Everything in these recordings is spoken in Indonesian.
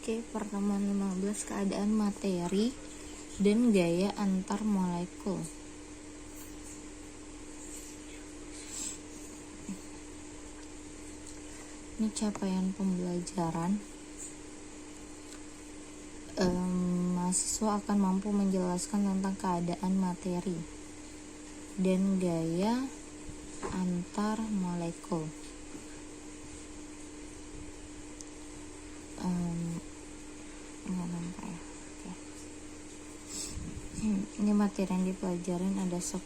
Oke, pertemuan 15, keadaan materi dan gaya antar molekul. Ini capaian pembelajaran. Mahasiswa akan mampu menjelaskan tentang keadaan materi dan gaya antar molekul. Ini materi yang dipelajarin ada 10.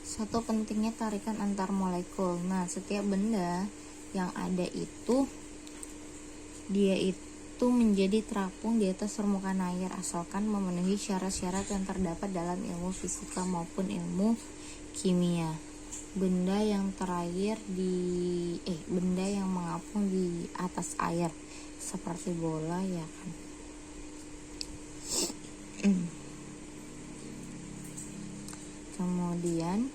Satu, pentingnya tarikan antar molekul. Nah, setiap benda yang ada itu dia itu menjadi terapung di atas permukaan air asalkan memenuhi syarat-syarat yang terdapat dalam ilmu fisika maupun ilmu kimia. Benda yang benda yang mengapung di atas air seperti bola, ya kan. Kemudian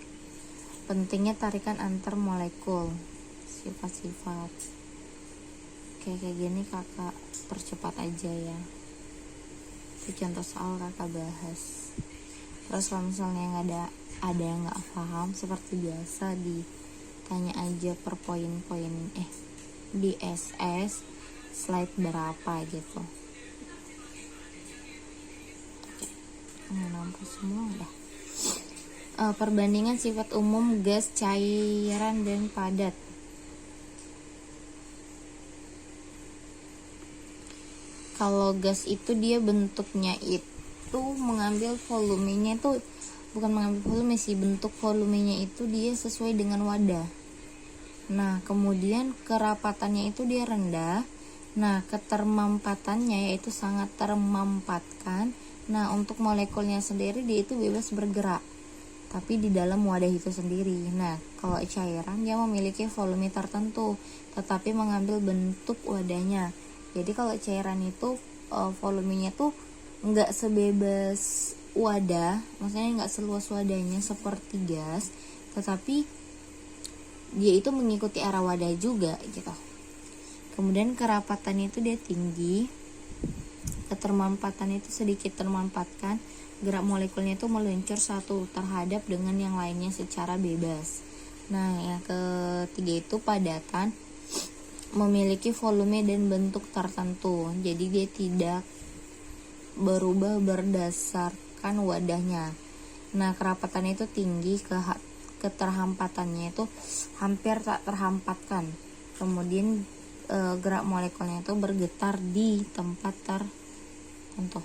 pentingnya tarikan antar molekul, sifat-sifat. Kayak gini kakak percepat aja ya. Itu contoh soal kakak bahas. Terus kalau misalnya yang ada yang nggak paham, seperti biasa ditanya aja per poin-poin di SS slide berapa gitu. Oke, nampak semua udah. Perbandingan sifat umum gas, cairan, dan padat. Kalau gas itu dia bentuknya itu mengambil volumenya itu, bukan mengambil volume sih, bentuk volumenya itu dia sesuai dengan wadah. Nah, kemudian kerapatannya itu dia rendah. Nah, ketermampatannya yaitu sangat termampatkan. Nah, untuk molekulnya sendiri dia itu bebas bergerak, tapi di dalam wadah itu sendiri. Nah, kalau cairan dia memiliki volume tertentu, tetapi mengambil bentuk wadahnya. Jadi kalau cairan itu volumenya tuh nggak sebebas wadah, maksudnya nggak seluas wadahnya seperti gas, tetapi dia itu mengikuti arah wadah juga gitu. Kemudian kerapatannya itu dia tinggi, ketermampatan itu sedikit termampatkan, gerak molekulnya itu meluncur satu terhadap dengan yang lainnya secara bebas. Nah, yang ketiga itu padatan, memiliki volume dan bentuk tertentu, jadi dia tidak berubah berdasarkan wadahnya. Nah, kerapatan itu tinggi, keterhampatannya itu hampir tak terhampatkan. Kemudian gerak molekulnya itu bergetar di tempat tertentu.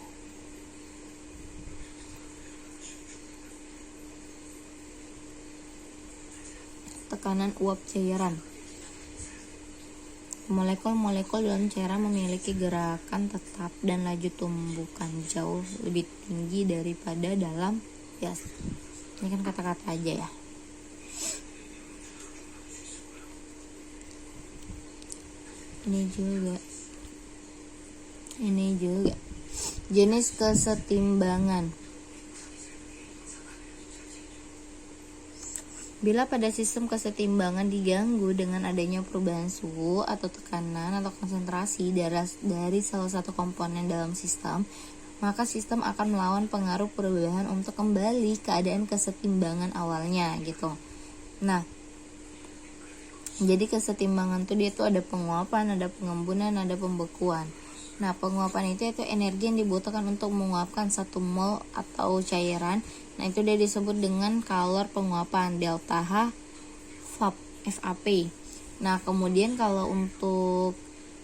Tekanan uap cairan. Molekul-molekul dalam cairan memiliki gerakan tetap dan laju tumbukan jauh lebih tinggi daripada dalam gas. Ini kan kata-kata aja ya. Ini juga. Jenis kesetimbangan. Bila pada sistem kesetimbangan diganggu dengan adanya perubahan suhu atau tekanan atau konsentrasi dari salah satu komponen dalam sistem, maka sistem akan melawan pengaruh perubahan untuk kembali keadaan kesetimbangan awalnya gitu. Nah, jadi kesetimbangan tuh dia tuh ada penguapan, ada pengembunan, ada pembekuan. Nah, penguapan itu energi yang dibutuhkan untuk menguapkan 1 mol atau cairan. Nah, itu dia disebut dengan kalor penguapan, delta H FAP. Nah, kemudian kalau untuk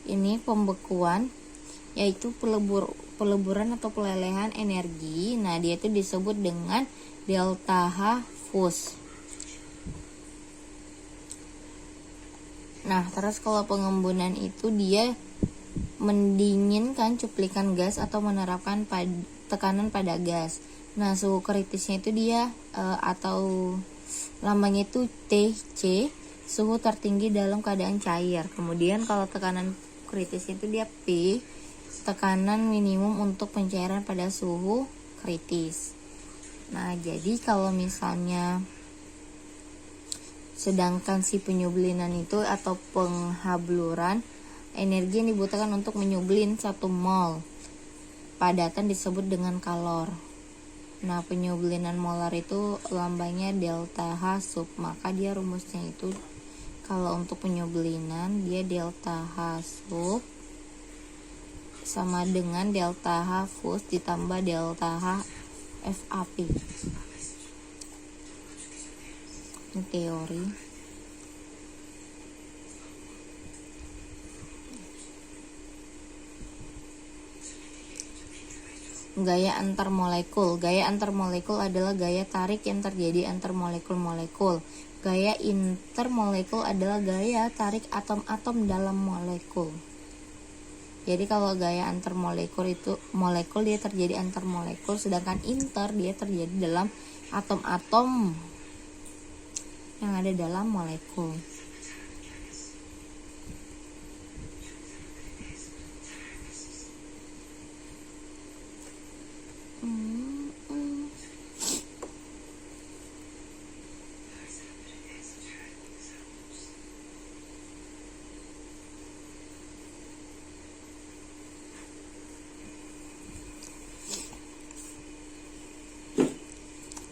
ini pembekuan, yaitu peleburan atau pelelehan energi. Nah, dia itu disebut dengan delta H fus. Nah, terus kalau pengembunan itu dia mendinginkan cuplikan gas atau menerapkan tekanan pada gas. Nah, suhu kritisnya itu dia atau lambangnya itu TC, suhu tertinggi dalam keadaan cair. Kemudian kalau tekanan kritisnya itu dia P, tekanan minimum untuk pencairan pada suhu kritis. Nah, jadi kalau misalnya Sedangkan si penyublinan itu atau penghabluran, energi yang dibutuhkan untuk menyublin 1 mol padatan disebut dengan kalor. Nah, penyublinan molar itu lambangnya delta H sub, maka dia rumusnya itu kalau untuk penyublinan dia delta H sub sama dengan delta H fus ditambah delta H FAP. Ini teori. Gaya antar molekul. Gaya antar molekul adalah gaya tarik yang terjadi antar molekul-molekul. Gaya intermolekul adalah gaya tarik atom-atom dalam molekul. Jadi kalau gaya antar molekul itu molekul dia terjadi antar molekul, sedangkan inter dia terjadi dalam atom-atom yang ada dalam molekul.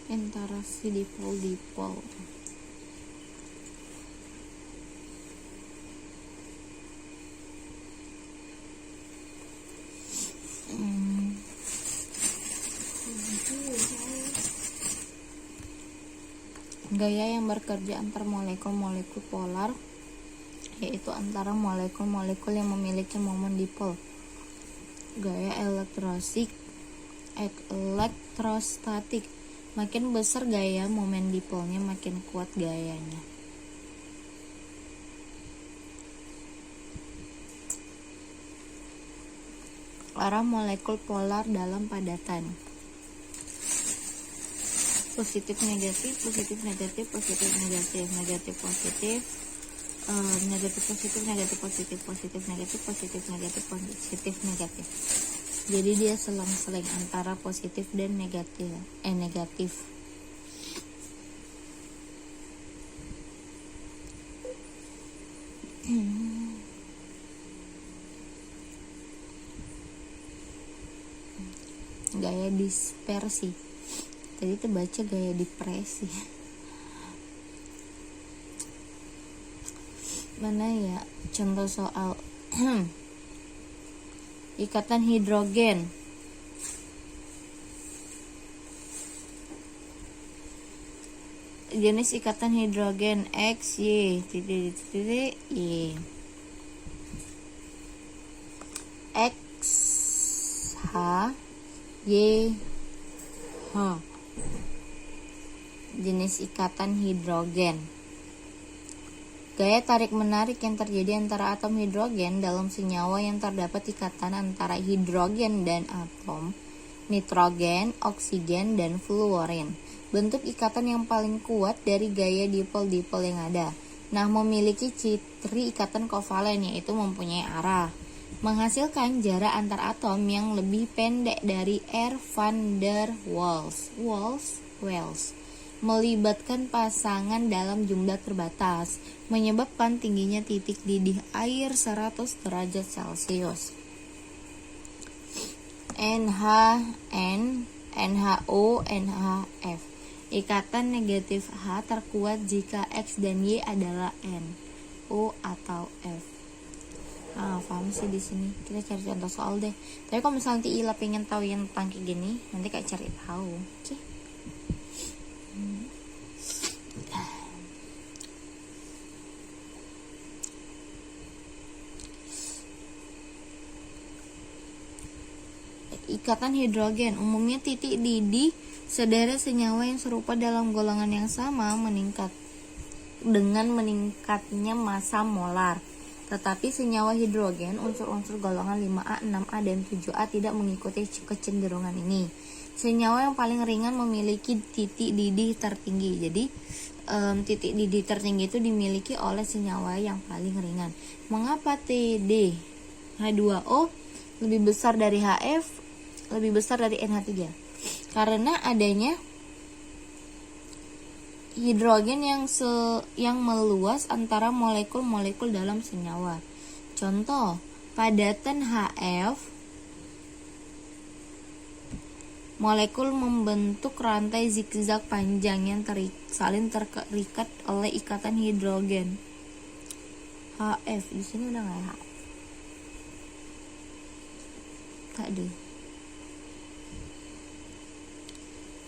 Interaksi dipol-dipol. Gaya yang bekerja antar molekul-molekul polar, yaitu antara molekul-molekul yang memiliki momen dipol. Gaya elektrostatik. Makin besar gaya momen dipolnya, makin kuat gayanya. Arah molekul polar dalam padatan. Positif negatif, positif negatif, positif negatif, negatif positif, negatif positif, negatif positif, positif negatif, positif negatif, positif negatif. Jadi dia selang-seling antara positif dan negatif. Gaya dispersi. Tadi itu baca gaya depresi. Mana ya contoh soal ikatan hidrogen. Jenis ikatan hidrogen X, Y, titik, Y. X, H, Y, H. Jenis ikatan hidrogen. Gaya tarik-menarik yang terjadi antara atom hidrogen dalam senyawa yang terdapat ikatan antara hidrogen dan atom nitrogen, oksigen, dan fluorin. Bentuk ikatan yang paling kuat dari gaya dipol-dipol yang ada. Nah, memiliki ciri ikatan kovalen, yaitu mempunyai arah. Menghasilkan jarak antar atom yang lebih pendek dari R. van der Waals. Melibatkan pasangan dalam jumlah terbatas, menyebabkan tingginya titik didih air 100 derajat Celcius. NHO, NHF. Ikatan negatif H terkuat jika X dan Y adalah N, O atau F. Nah, paham sih di sini. Kita cari contoh soal deh. Tapi kalau misalnya nanti Ila pengen tahu yang tentang kayak gini, nanti kayak cari tahu. Oke. Ikatan hidrogen umumnya titik didih sederet senyawa yang serupa dalam golongan yang sama meningkat dengan meningkatnya massa molar. Tetapi senyawa hidrogen unsur-unsur golongan 5A, 6A, dan 7A tidak mengikuti kecenderungan ini. Senyawa yang paling ringan memiliki titik didih tertinggi. Jadi titik didih tertinggi itu dimiliki oleh senyawa yang paling ringan. Mengapa TD H2O lebih besar dari HF, lebih besar dari NH3? Karena adanya hidrogen yang meluas antara molekul-molekul dalam senyawa. Contoh, padatan HF, molekul membentuk rantai zigzag panjang yang saling terikat oleh ikatan hidrogen. HF di sini udah nggak ya? Tak deh.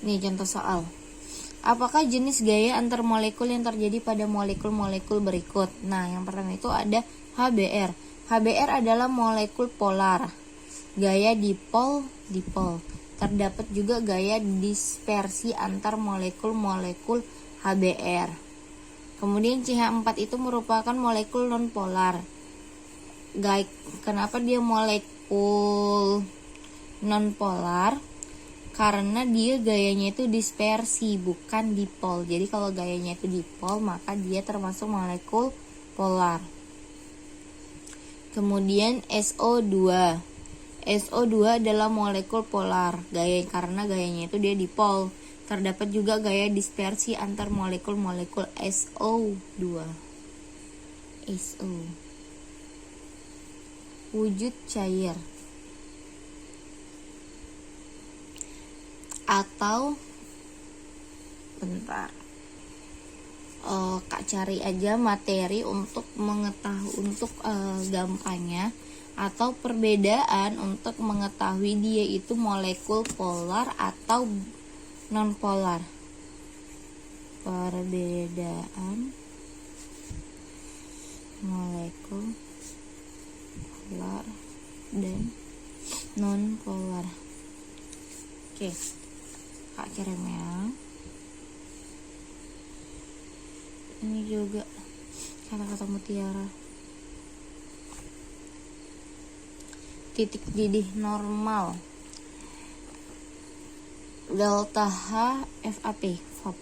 Nih contoh soal. Apakah jenis gaya antar molekul yang terjadi pada molekul-molekul berikut? Nah, yang pertama itu ada HBr. HBr adalah molekul polar. Gaya dipol. Terdapat juga gaya dispersi antar molekul-molekul HBr. Kemudian CH4 itu merupakan molekul nonpolar. Kenapa dia molekul nonpolar? Karena dia gayanya itu dispersi, bukan dipol. Jadi kalau gayanya itu dipol, maka dia termasuk molekul polar. Kemudian SO2. SO2 adalah molekul polar, karena gayanya itu dia dipol. Terdapat juga gaya dispersi antar molekul-molekul SO2. SO. Wujud cair. Atau bentar, Kak cari aja materi untuk mengetahui gampangnya, atau perbedaan untuk mengetahui dia itu molekul polar atau non polar. Perbedaan molekul polar dan non polar. Oke. Kak kirim ya. Ini juga kata-kata mutiara. Titik didih normal. Delta H FAP. FAP.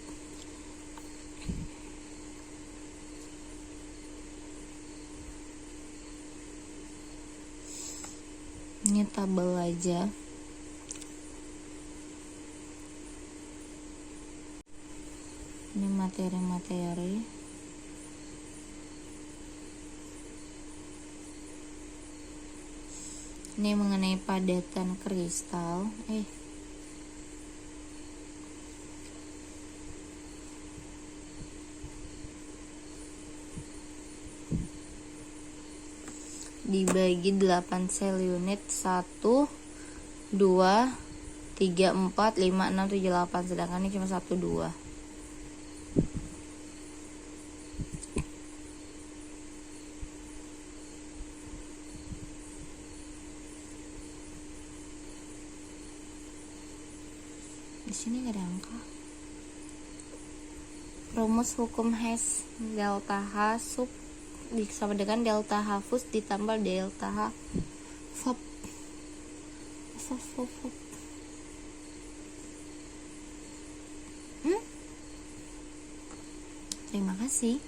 Ini tabel aja. Ini materi-materi. Ini mengenai padatan kristal. Dibagi 8 sel unit 1, 2, 3, 4, 5, 6, 7, 8. Sedangkan ini cuma 1, 2. Di sini gak ada angka. Rumus hukum Hess, delta H sub sama dengan delta H fus ditambah delta H FOP. Terima kasih.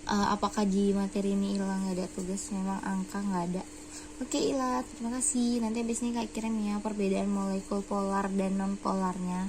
Apakah di materi ini hilang gak ada tugas? Memang angka gak ada. Oke Ila, terima kasih. Nanti abis ini Kak kirim ya perbedaan molekul polar dan non polarnya.